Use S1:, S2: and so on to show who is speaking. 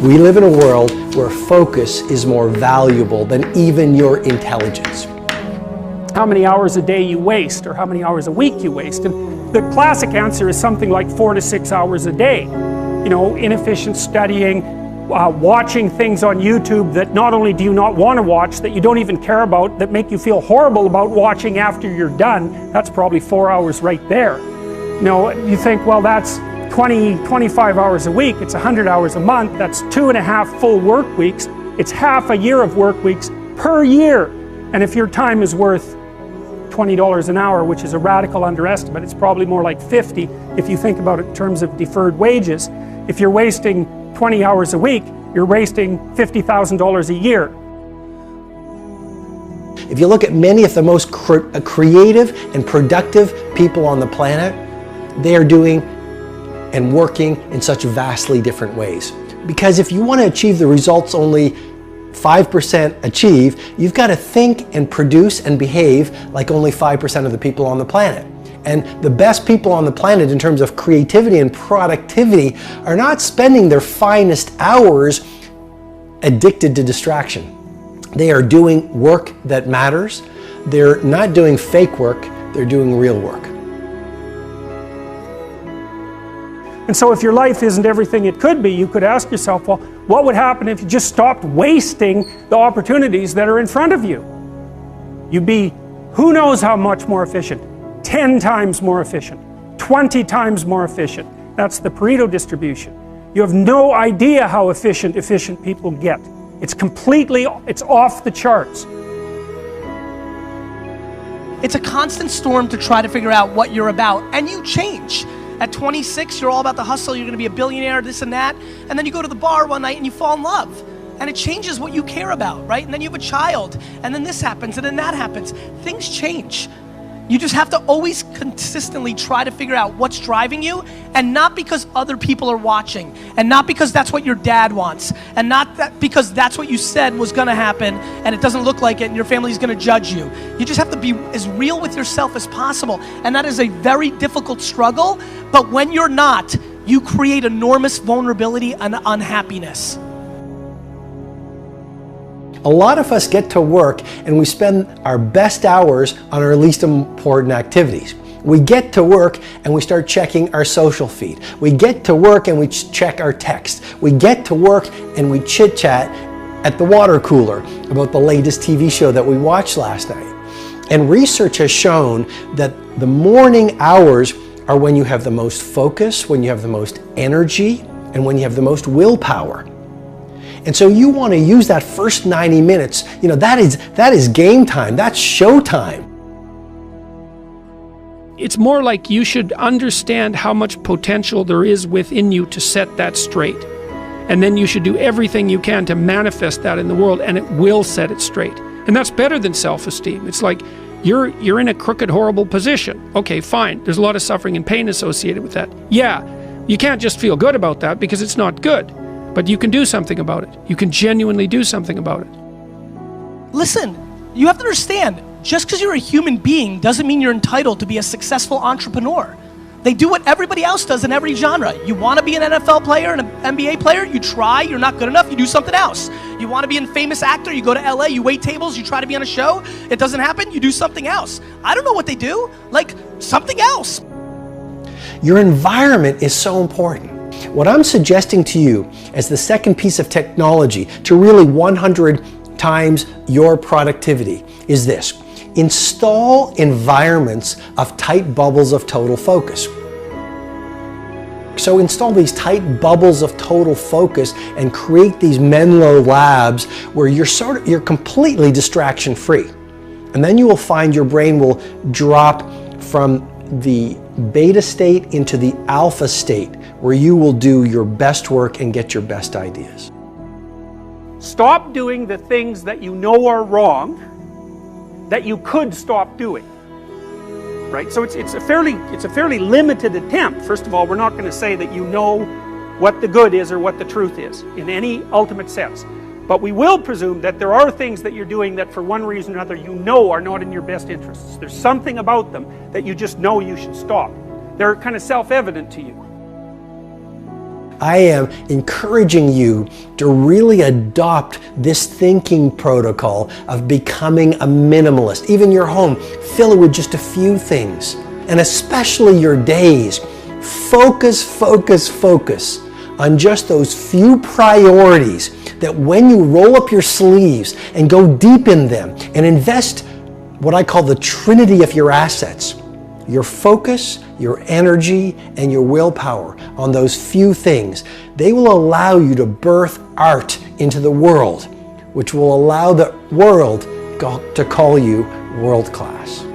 S1: We live in a world where focus is more valuable than even your intelligence.
S2: How many hours a day you waste, or how many hours a week you waste. And the classic answer is something like 4 to 6 hours a day. You know, inefficient studying, watching things on YouTube that not only do you not want to watch, that you don't even care about, that make you feel horrible about watching after you're done. That's probably 4 hours right there. You know, you think, well, that's 25 hours a week, it's 100 hours a month, that's 2.5 full work weeks, it's half a year of work weeks per year. And if your time is worth $20 an hour, which is a radical underestimate, it's probably more like 50 if you think about it in terms of deferred wages. If you're wasting 20 hours a week, you're wasting $50,000 a year.
S1: If you look at many of the most creative and productive people on the planet, they are doing and working in such vastly different ways. Because if you want to achieve the results only 5% achieve, you've got to think and produce and behave like only 5% of the people on the planet. And the best people on the planet in terms of creativity and productivity are not spending their finest hours addicted to distraction. They are doing work that matters. They're not doing fake work, they're doing real work.
S2: And so if your life isn't everything it could be, you could ask yourself, well, what would happen if you just stopped wasting the opportunities that are in front of you? You'd be who knows how much more efficient. 10 times more efficient, 20 times more efficient. That's the Pareto distribution. You have no idea how efficient people get. It's off the charts.
S3: It's a constant storm to try to figure out what you're about, and you change. At 26, you're all about the hustle, you're gonna be a billionaire, this and that, and then you go to the bar one night and you fall in love. And it changes what you care about, right? And then you have a child, and then this happens, and then that happens. Things change. You just have to always consistently try to figure out what's driving you, and not because other people are watching, and not because that's what your dad wants, and not because that's what you said was gonna happen, and it doesn't look like it, and your family's gonna judge you. You just have to be as real with yourself as possible, and that is a very difficult struggle, but when you're not, you create enormous vulnerability and unhappiness.
S1: A lot of us get to work and we spend our best hours on our least important activities. We get to work and we start checking our social feed. We get to work and we check our text. We get to work and we chit chat at the water cooler about the latest TV show that we watched last night. And research has shown that the morning hours are when you have the most focus, when you have the most energy, and when you have the most willpower. And so you want to use that first 90 minutes, you know, that is game time, that's show time.
S4: It's more like you should understand how much potential there is within you to set that straight. And then you should do everything you can to manifest that in the world, and it will set it straight. And that's better than self-esteem. It's like you're in a crooked, horrible position. Okay, fine, there's a lot of suffering and pain associated with that. Yeah, you can't just feel good about that because it's not good. But you can do something about it. You can genuinely do something about it.
S3: Listen, you have to understand, just because you're a human being doesn't mean you're entitled to be a successful entrepreneur. They do what everybody else does in every genre. You want to be an NFL player and an NBA player, you try, you're not good enough, you do something else. You want to be a famous actor, you go to LA, you wait tables, you try to be on a show, it doesn't happen, you do something else. I don't know what they do, like something else.
S1: Your environment is so important. What I'm suggesting to you as the second piece of technology to really 100 times your productivity is this. Install environments of tight bubbles of total focus. So install these tight bubbles of total focus and create these Menlo labs where you're completely distraction free. And then you will find your brain will drop from the beta state into the alpha state, where you will do your best work and get your best ideas.
S2: Stop doing the things that you know are wrong that you could stop doing. Right? So it's a fairly limited attempt. First of all, we're not going to say that you know what the good is or what the truth is in any ultimate sense. But we will presume that there are things that you're doing that for one reason or another you know are not in your best interests. There's something about them that you just know you should stop. They're kind of self-evident to you.
S1: I am encouraging you to really adopt this thinking protocol of becoming a minimalist. Even your home, fill it with just a few things. And especially your days, focus on just those few priorities that when you roll up your sleeves and go deep in them and invest what I call the trinity of your assets, your focus, your energy, and your willpower on those few things, they will allow you to birth art into the world, which will allow the world to call you world class.